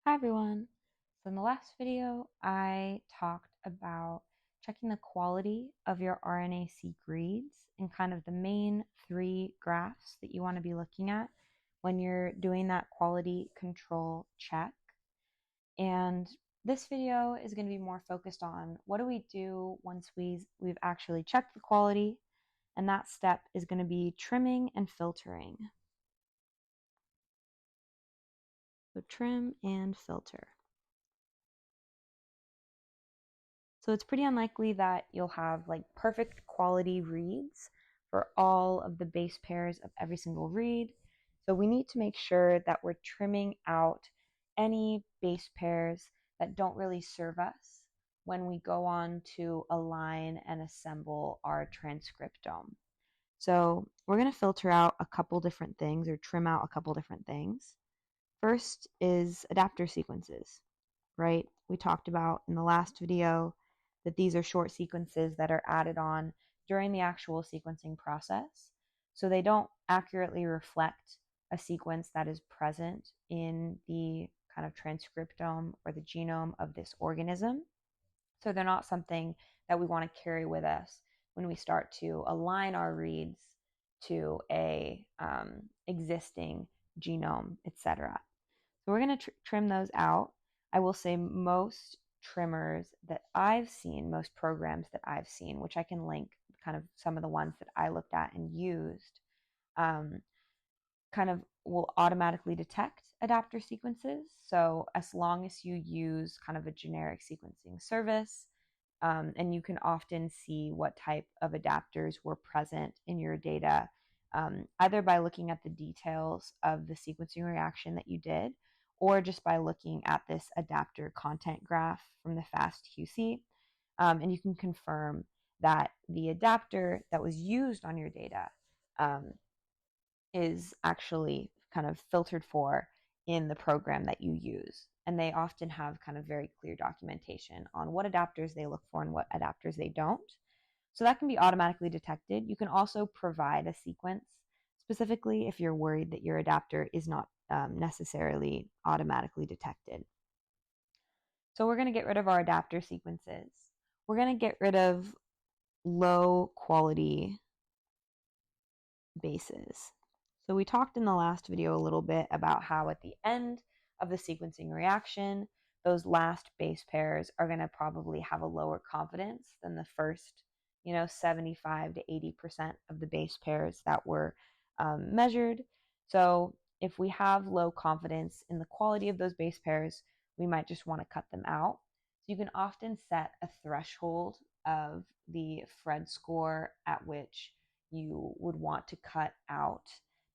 Hi everyone. So in the last video, I talked about checking the quality of your RNA-seq reads and kind of the main three graphs that you want to be looking at when you're doing that quality control check. And this video is going to be more focused on what do we do once we've actually checked the quality, and that step is going to be trimming and filtering. So trim and filter. So it's pretty unlikely that you'll have like perfect quality reads for all of the base pairs of every single read. So we need to make sure that we're trimming out any base pairs that don't really serve us when we go on to align and assemble our transcriptome. So we're going to filter out a couple different things or trim out a couple different things. First is adapter sequences, right? We talked about in the last video that these are short sequences that are added on during the actual sequencing process. So they don't accurately reflect a sequence that is present in the kind of transcriptome or the genome of this organism. So they're not something that we want to carry with us when we start to align our reads to a existing genome, etc. So we're going to trim those out. I will say most trimmers that I've seen, most programs that I've seen, which I can link kind of some of the ones that I looked at and used, kind of will automatically detect adapter sequences. So as long as you use kind of a generic sequencing service, and you can often see what type of adapters were present in your data, either by looking at the details of the sequencing reaction that you did, or just by looking at this adapter content graph from the FastQC. And you can confirm that the adapter that was used on your data is actually kind of filtered for in the program that you use. And they often have kind of very clear documentation on what adapters they look for and what adapters they don't. So that can be automatically detected. You can also provide a sequence specifically if you're worried that your adapter is not necessarily automatically detected. So we're going to get rid of our adapter sequences. We're going to get rid of low quality bases. So we talked in the last video a little bit about how at the end of the sequencing reaction, those last base pairs are going to probably have a lower confidence than the first, 75 to 80% of the base pairs that were measured. So if we have low confidence in the quality of those base pairs, we might just want to cut them out. So you can often set a threshold of the Phred score at which you would want to cut out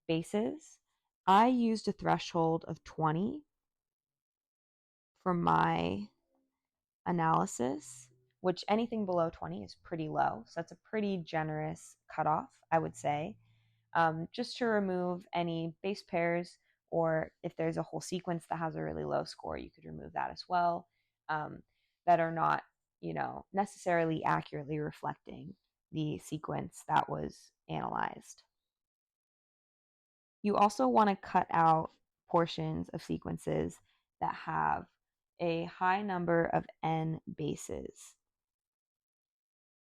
bases. I used a threshold of 20 for my analysis, which anything below 20 is pretty low. So that's a pretty generous cutoff, I would say, just to remove any base pairs, or if there's a whole sequence that has a really low score, you could remove that as well, that are not, necessarily accurately reflecting the sequence that was analyzed. You also want to cut out portions of sequences that have a high number of N bases.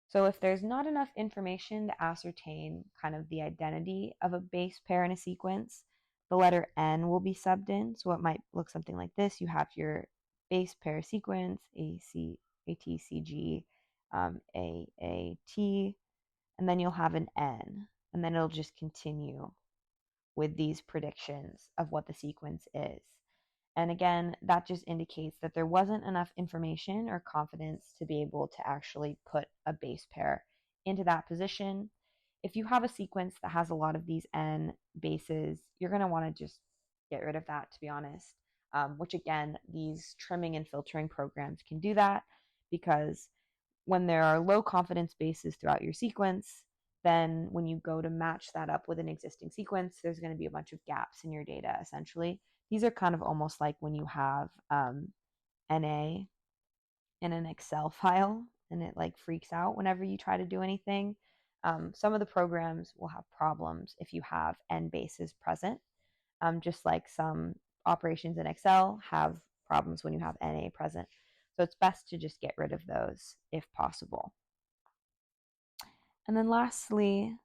So if there's not enough information to ascertain kind of the identity of a base pair in a sequence, the letter N will be subbed in. So it might look something like this. You have your base pair sequence, ATCG, AAT, and then you'll have an N, and then it'll just continue with these predictions of what the sequence is. And again, that just indicates that there wasn't enough information or confidence to be able to actually put a base pair into that position. If you have a sequence that has a lot of these N bases, you're going to want to just get rid of that, to be honest, which again, these trimming and filtering programs can do that, because when there are low confidence bases throughout your sequence, then when you go to match that up with an existing sequence, there's going to be a bunch of gaps in your data, essentially. These are kind of almost like when you have NA in an Excel file and it like freaks out whenever you try to do anything. Some of the programs will have problems if you have N bases present, just like some operations in Excel have problems when you have NA present. So it's best to just get rid of those if possible. And then lastly,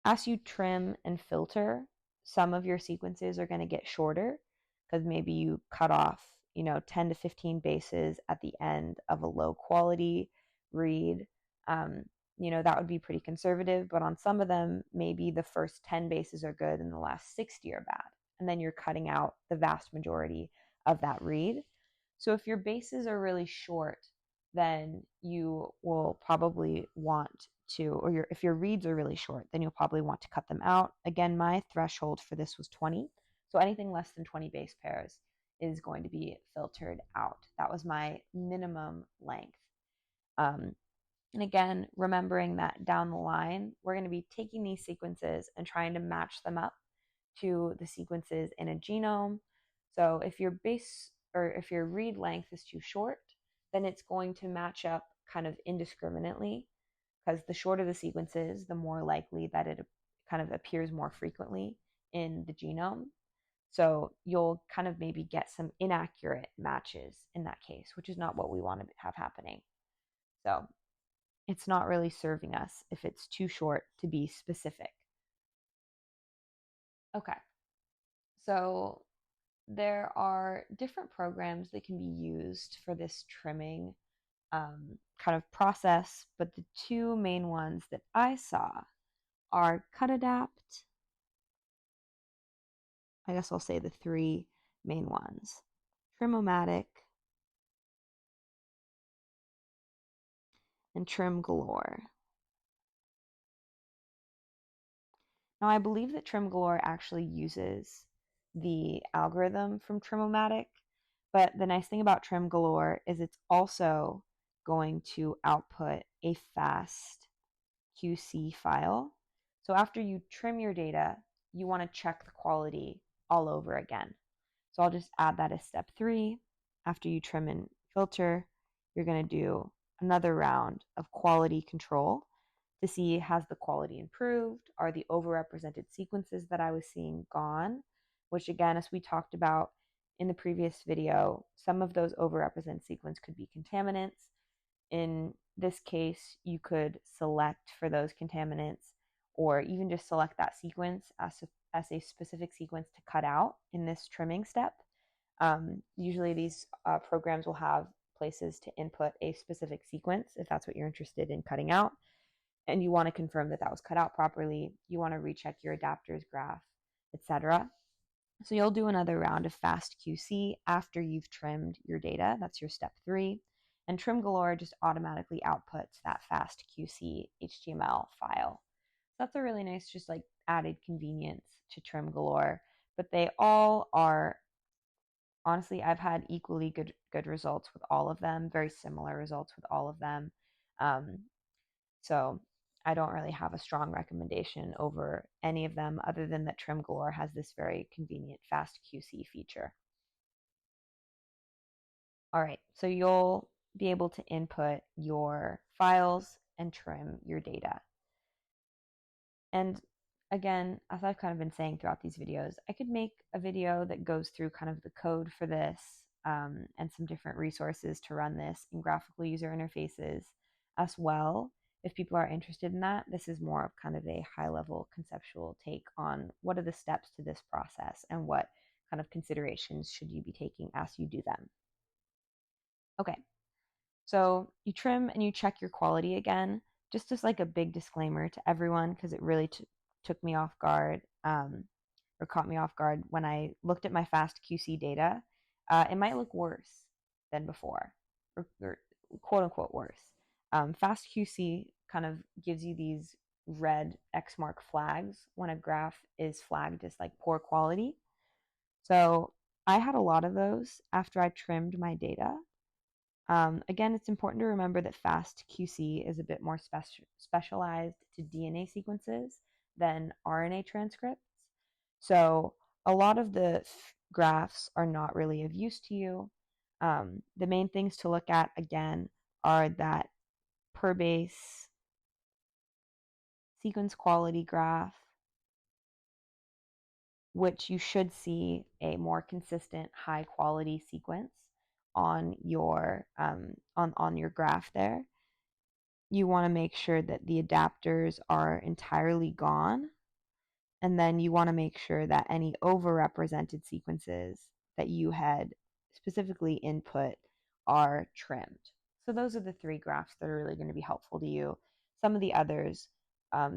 as you trim and filter, some of your sequences are going to get shorter because maybe you cut off, 10 to 15 bases at the end of a low quality read. That would be pretty conservative, but on some of them, maybe the first 10 bases are good and the last 60 are bad. And then you're cutting out the vast majority of that read. So if your bases are really short, then you will probably want to, or if your reads are really short, then you'll probably want to cut them out. Again, my threshold for this was 20. So anything less than 20 base pairs is going to be filtered out. That was my minimum length. And again, remembering that down the line, we're going to be taking these sequences and trying to match them up to the sequences in a genome. So if your base or if your read length is too short, then it's going to match up kind of indiscriminately, because the shorter the sequences, the more likely that it kind of appears more frequently in the genome. So you'll kind of maybe get some inaccurate matches in that case, which is not what we want to have happening. So it's not really serving us if it's too short to be specific. Okay, so there are different programs that can be used for this trimming kind of process, but the two main ones that I saw are CutAdapt. I guess I'll say the three main ones: Trimomatic and Trim Galore. Now, I believe that Trim Galore actually uses the algorithm from Trimomatic, but the nice thing about Trim Galore is it's also going to output a fast QC file. So after you trim your data, you want to check the quality all over again. So I'll just add that as step 3. After you trim and filter, you're going to do another round of quality control to see, has the quality improved? Are the overrepresented sequences that I was seeing gone? Which again, as we talked about in the previous video, some of those overrepresented sequences could be contaminants. In this case, you could select for those contaminants, or even just select that sequence as a specific sequence to cut out in this trimming step. Usually these programs will have places to input a specific sequence if that's what you're interested in cutting out, and you want to confirm that that was cut out properly. You want to recheck your adapters graph, etc. So you'll do another round of fast QC after you've trimmed your data. That's your step 3. And Trim Galore just automatically outputs that fast QC HTML file. So that's a really nice, just like added convenience to Trim Galore. But they all are, honestly, I've had equally good results with all of them, very similar results with all of them. So I don't really have a strong recommendation over any of them, other than that Trim Galore has this very convenient fast QC feature. All right, so you'll be able to input your files and trim your data. And again, as I've kind of been saying throughout these videos, I could make a video that goes through kind of the code for this and some different resources to run this in graphical user interfaces as well. If people are interested in that, this is more of kind of a high-level conceptual take on what are the steps to this process and what kind of considerations should you be taking as you do them. Okay, so you trim and you check your quality again, just as like a big disclaimer to everyone, because it really took me off guard or caught me off guard when I looked at my fast QC data. It might look worse than before, or quote unquote worse. Fast QC kind of gives you these red X mark flags when a graph is flagged as like poor quality. So I had a lot of those after I trimmed my data. Again, it's important to remember that fast QC is a bit more specialized to DNA sequences than RNA transcripts. So a lot of the graphs are not really of use to you. The main things to look at, again, are that per base sequence quality graph, which you should see a more consistent, high quality sequence on your on your graph there. You want to make sure that the adapters are entirely gone, and then you want to make sure that any overrepresented sequences that you had specifically input are trimmed. So those are the three graphs that are really going to be helpful to you. Some of the others,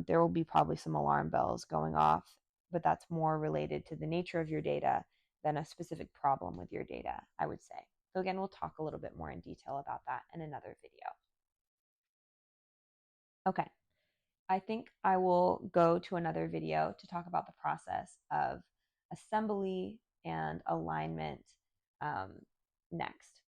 there will be probably some alarm bells going off, but that's more related to the nature of your data than a specific problem with your data, I would say. So again, we'll talk a little bit more in detail about that in another video. Okay, I think I will go to another video to talk about the process of assembly and alignment next.